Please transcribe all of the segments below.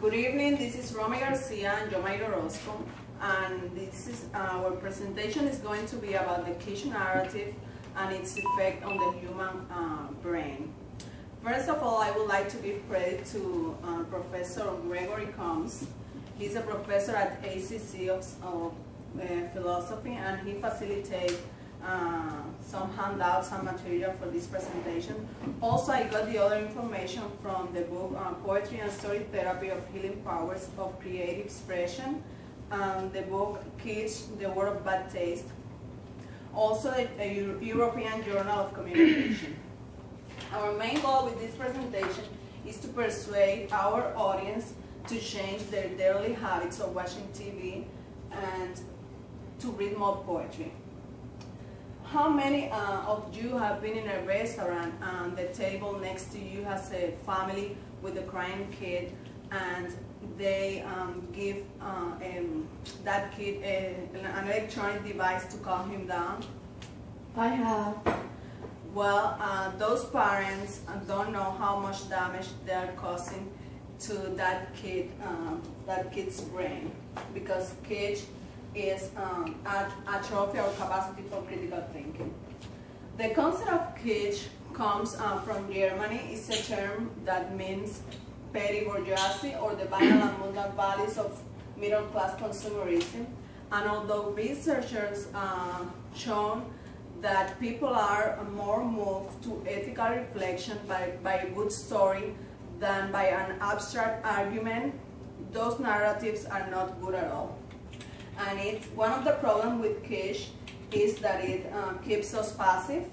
Good evening, this is Romy Garcia and Jomai Orozco, and our presentation is going to be about the kitsch narrative and its effect on the human brain. First of all, I would like to give credit to Professor Gregory Combs. He's a professor at ACC of philosophy, and he facilitates some handouts and material for this presentation. Also, I got the other information from the book Poetry and Story Therapy of Healing Powers of Creative Expression, and the book Kitsch, The Word of Bad Taste. Also, a European Journal of Communication. Our main goal with this presentation is to persuade our audience to change their daily habits of watching TV and to read more poetry. How many of you have been in a restaurant and the table next to you has a family with a crying kid, and they give that kid an electronic device to calm him down? I have. Well, those parents don't know how much damage they're causing to that kid's brain, because kitsch is atrophy or capacity for critical thinking. The concept of kitsch comes from Germany. It's a term that means petty bourgeoisie, or the banal and mundane values of middle-class consumerism. And although researchers shown that people are more moved to ethical reflection by a good story than by an abstract argument, those narratives are not good at all. And it's one of the problems with kitsch is that it keeps us passive.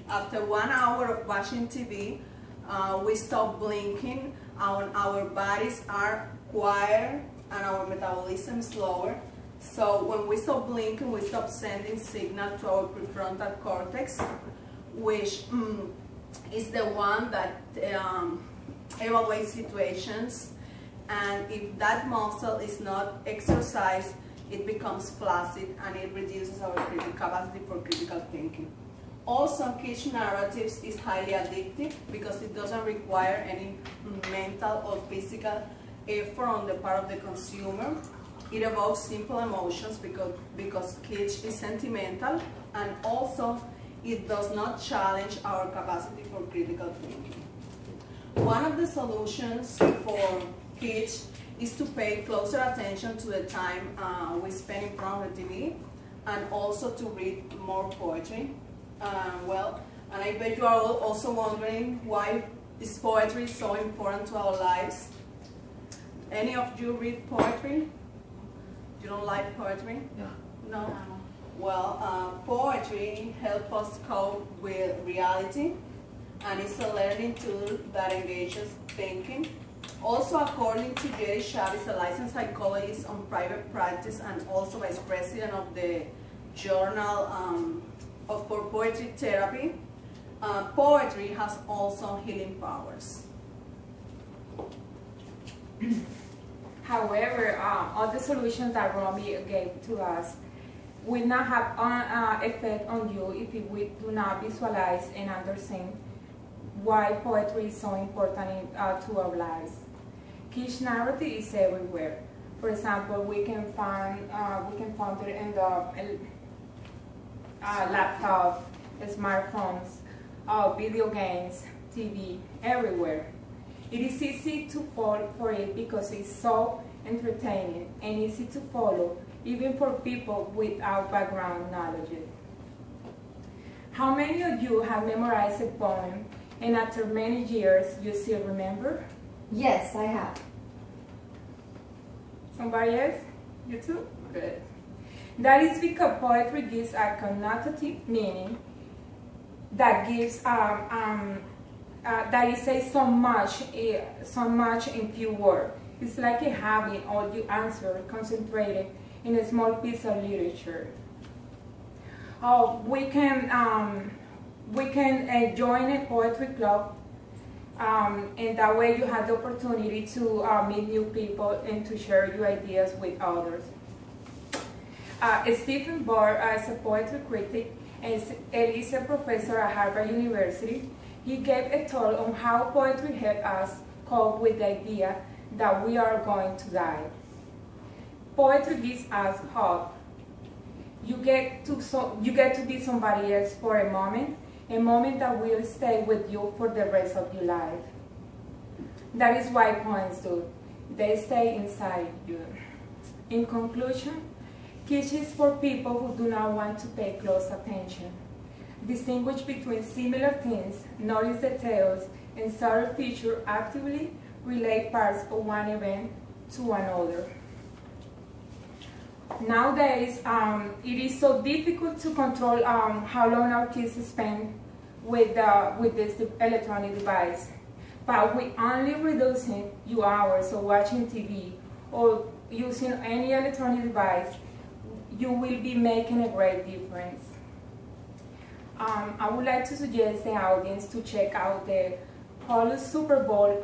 After 1 hour of watching TV, we stop blinking, our bodies are quieter and our metabolism slower. So when we stop blinking, we stop sending signal to our prefrontal cortex, which is the one that evaluates situations. And if that muscle is not exercised, it becomes flaccid and it reduces our capacity for critical thinking. Also, kitsch narratives is highly addictive because it doesn't require any mental or physical effort on the part of the consumer. It evokes simple emotions because kitsch is sentimental, and also it does not challenge our capacity for critical thinking. One of the solutions for kitsch is to pay closer attention to the time we spend in front of the TV, and also to read more poetry. And I bet you are also wondering why is poetry so important to our lives. Any of you read poetry? You don't like poetry? No? Well, poetry helps us cope with reality, and it's a learning tool that engages thinking. Also, according to Jerry Chavez, a licensed psychologist on private practice and also vice president of the Journal for Poetry Therapy, poetry has also healing powers. However, all the solutions that Romy gave to us will not have an effect on you if we do not visualize and understand why poetry is so important to our lives. Kitsch narrative is everywhere. For example, we can find it in the laptop, smartphones, video games, TV, everywhere. It is easy to fall for it because it's so entertaining and easy to follow, even for people without background knowledge. How many of you have memorized a poem and after many years you still remember? Yes, I have. Somebody else? You too? Good. That is because poetry gives a connotative meaning that gives that it says so much in few words. It's like having all your answer concentrated in a small piece of literature. We can join a poetry club, and that way you have the opportunity to meet new people and to share your ideas with others. Stephen Barr is a poetry critic and is a professor at Harvard University. He gave a talk on how poetry helped us cope with the idea that we are going to die. Poetry gives us hope. You get to be somebody else for a moment that will stay with you for the rest of your life. That is why poems do. They stay inside you. In conclusion, kitsch is for people who do not want to pay close attention. Distinguish between similar things, notice details, and subtle features actively relate parts of one event to another. Nowadays, it is so difficult to control how long our kids spend with this electronic device. But with only reducing your hours of watching TV or using any electronic device, you will be making a great difference. I would like to suggest the audience to check out the Hulu Super Bowl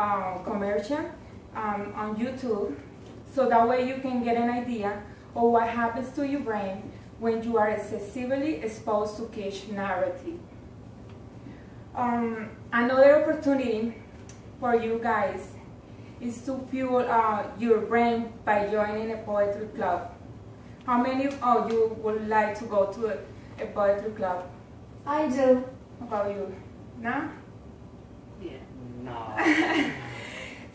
commercial on YouTube, so that way you can get an idea of what happens to your brain when you are excessively exposed to kitsch narrative. Another opportunity for you guys is to fuel your brain by joining a poetry club. How many of you would like to go to a poetry club? I do. How about you? No? Yeah. No.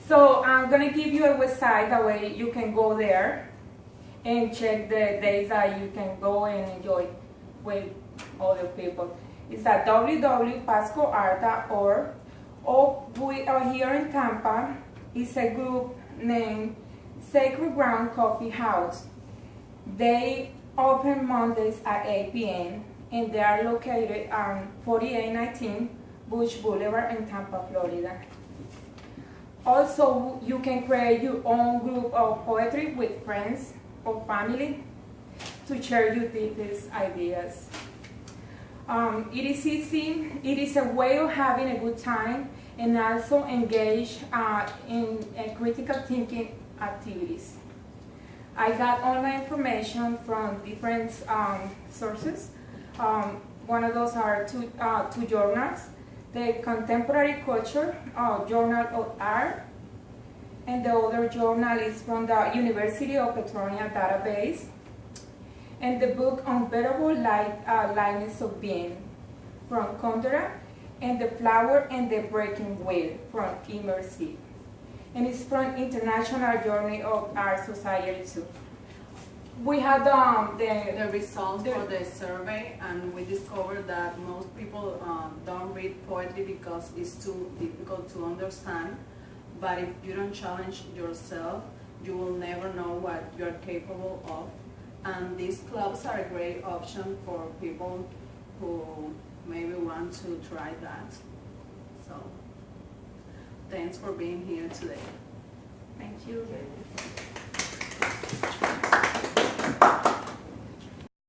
So I'm going to give you a website, that way you can go there and check the days that you can go and enjoy with other people. It's at www.pascoart.org, or we are here in Tampa. It's a group named Sacred Ground Coffee House. They open Mondays at 8 p.m. and they are located on 4819 Bush Boulevard in Tampa, Florida. Also, you can create your own group of poetry with friends or family to share your deepest ideas. It is easy. It is a way of having a good time and also engage in critical thinking activities. I got all my information from different sources. One of those are two journals: the Contemporary Culture Journal of Art, and the other journal is from the University of Petronia database, and the book Unbearable Lightness of Being from Kundera, and The Flower and the Breaking Wheel from Immersive. And it's from International Journal of Art Society too. We had The results for the survey, and we discovered that most people don't read poetry because it's too difficult to understand. But if you don't challenge yourself, you will never know what you're capable of. And these clubs are a great option for people who maybe want to try that. So, thanks for being here today. Thank you.